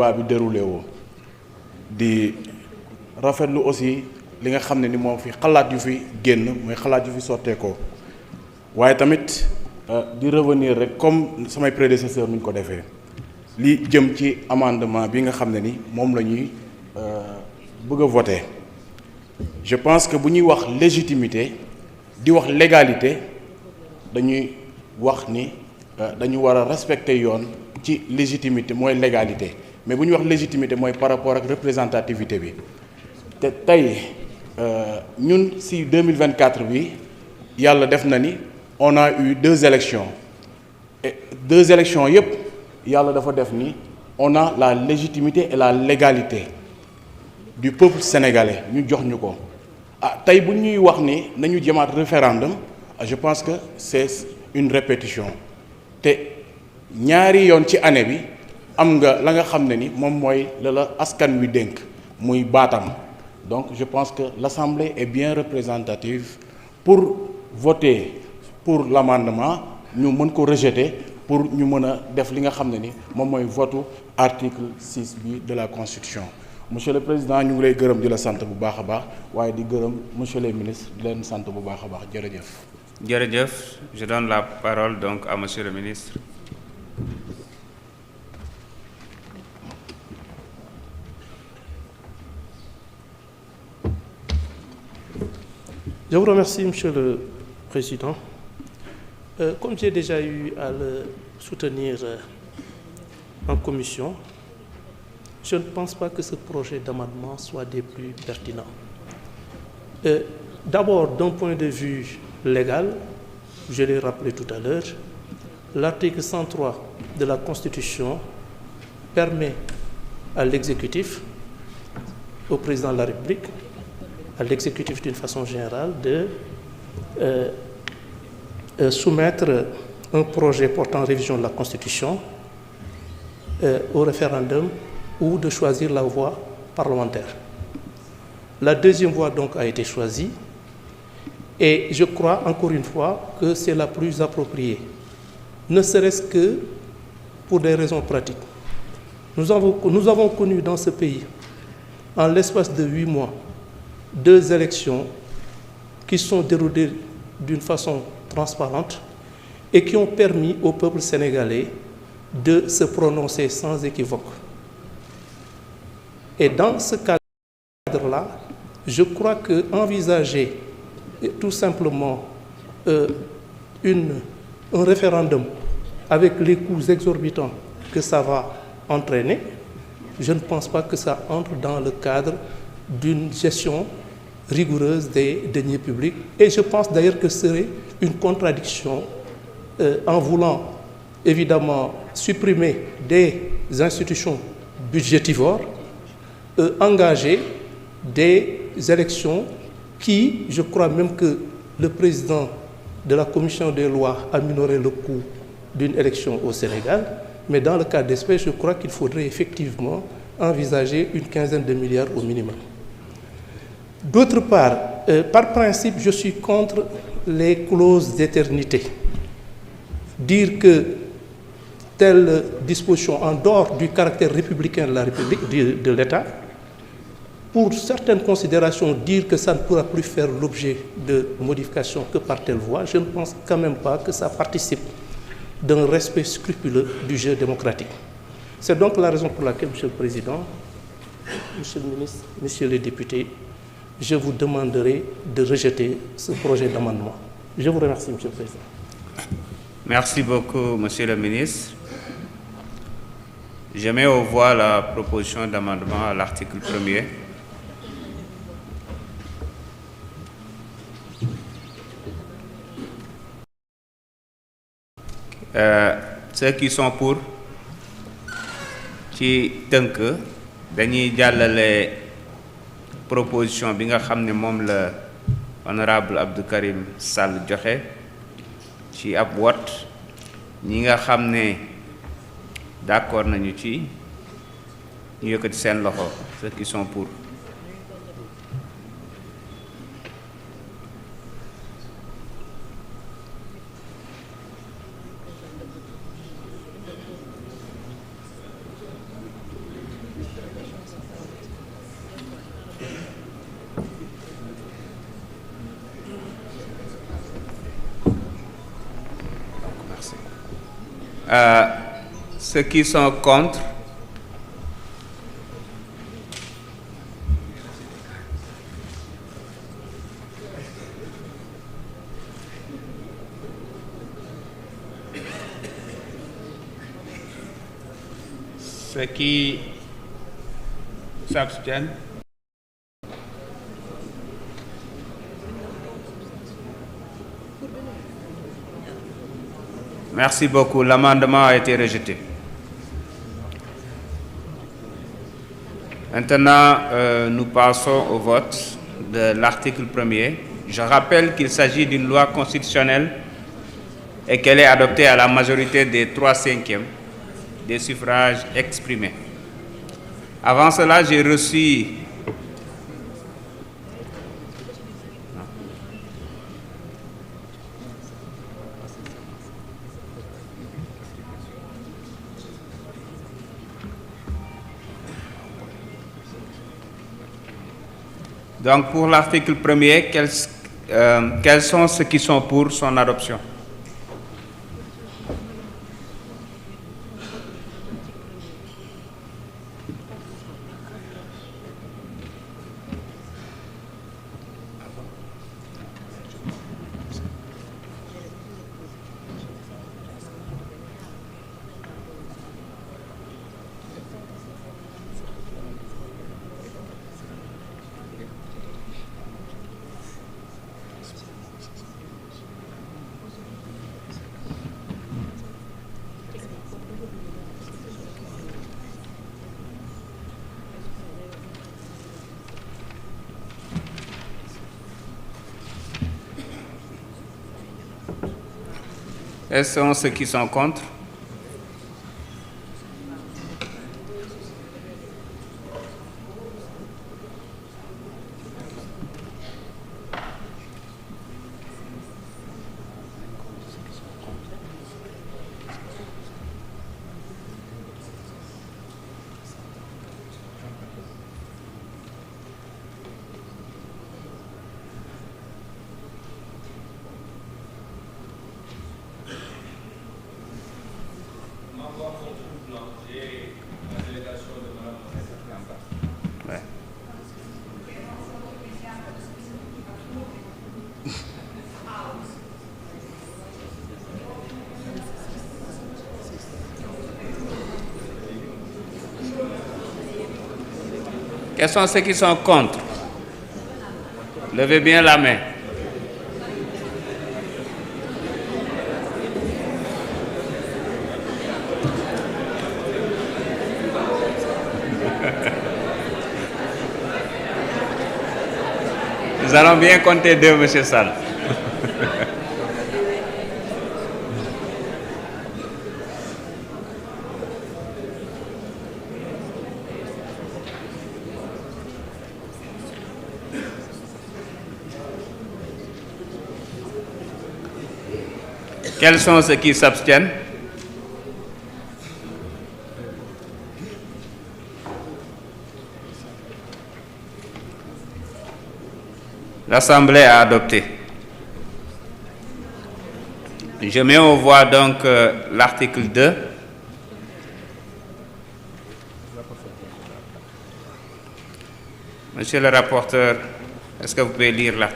waa bi déroulé woo di rafetlu aussi li nga xam ne ni moom fi xalaat yu fi génn mooy xalaat yu fi sotteekoo waaye tamit di revenir rek comme samay prédécesseur nuñ ko defee li jëm ci amendement bi nga xam ne ni moom la ñuy bëgg a voter. Je pense que bu ñuy wax légitimité di wax légalité dañuy wax ni dañu war a respecter yoon ci légitimité mooy légalité mais bu ñuy wax légitimité mooy par rapport ak représentativité bi te tey ñun si 2024 bi yàlla def na ni on a eu 2 élections et 2 élections yépp yàlla dafa def ni on a la légitimité et la légalité du peuple sénégalais ñu jox ñu ko tey bu ñuy wax ni nañu jëmaat référendum je pense que c'est une répétition te ñaari yoon ci année bi am nga la nga xam ne ni moom mooy la askan wi dénk muy baatam donc je pense que l'Assemblée est bien représentative pour voter pour l'amendement ñu mën ko rejeter pour ñu mën a def li nga xam ne ni moom mooy votu article 6 bi de la Constitution. Monsieur le Président ñu ngi lay gërëm di la sant bu baax a baax waaye di gërëm monsieur le ministre di leen sant bu baax a baax jërëjëf. Jërëjëf, je donne la parole donc à monsieur le ministre. Je vous remercie, Monsieur le Président. Comme j'ai déjà eu à le soutenir en commission, je ne pense pas que ce projet d'amendement soit des plus pertinents. D'abord, d'un point de vue légal, je l'ai rappelé tout à l'heure, l'article 103 de la Constitution permet à l'exécutif, au président de la République, à l'exécutif d'une façon générale, de soumettre un projet portant révision de la Constitution au référendum ou de choisir la voie parlementaire. La deuxième voie donc a été choisie et je crois encore une fois que c'est la plus appropriée, ne serait-ce que pour des raisons pratiques. Nous avons connu dans ce pays, en l'espace de 8 mois, 2 élections qui sont déroulées d'une façon transparente et qui ont permis au peuple sénégalais de se prononcer sans équivoque. Et dans ce cadre-là, je crois qu'envisager tout simplement un référendum avec les coûts exorbitants que ça va entraîner, je ne pense pas que ça entre dans le cadre d'une gestion rigoureuse des deniers publics. Et je pense d'ailleurs que ce serait une contradiction en voulant évidemment supprimer des institutions budgétivores, engager des élections qui, je crois même que le président de la commission des lois a minoré le coût d'une élection au Sénégal, mais dans le cas d'espèce, je crois qu'il faudrait effectivement envisager une 15aine de milliards au minimum. D'autre part, par principe, je suis contre les clauses d'éternité. Dire que telle disposition, en dehors du caractère républicain de la République, de l'État, pour certaines considérations, dire que ça ne pourra plus faire l'objet de modifications que par telle voie, je ne pense quand même pas que ça participe d'un respect scrupuleux du jeu démocratique. C'est donc la raison pour laquelle, Monsieur le Président, Monsieur le Ministre, Messieurs les députés, je vous demanderai de rejeter ce projet d'amendement. Je vous remercie, Monsieur le Président. Merci beaucoup, Monsieur le Ministre. Je mets aux voix la proposition d'amendement à l'article 1er. Ceux qui sont pour, ci tënk dañuy jàllale proposition bi nga xam ne moom la honorable Abdou Karim Sall joxe ci ab vote ñi nga xam ne d'accord nañu ci ñu yëkkati seen loxo ceux qui sont pour. Ceux qui sont contre? Ceux qui s'abstiennent? Merci beaucoup. L'amendement a été rejeté. Maintenant, nous passons au vote de l'article 1er. Je rappelle qu'il s'agit d'une loi constitutionnelle et qu'elle est adoptée à la majorité des 3/5 des suffrages exprimés. Avant cela, j'ai reçu donc pour l'article 1er, quels sont ceux qui sont pour son adoption? Quels sont ceux qui sont contre? Ouais. Quels sont ceux qui sont contre? Levez bien la main. Nous allons bien compter deux, Monsieur Sall. Quels sont ceux qui s'abstiennent? L'Assemblée a adopté. Je mets aux voix donc l'article 2. Monsieur le rapporteur, est-ce que vous pouvez lire l'article?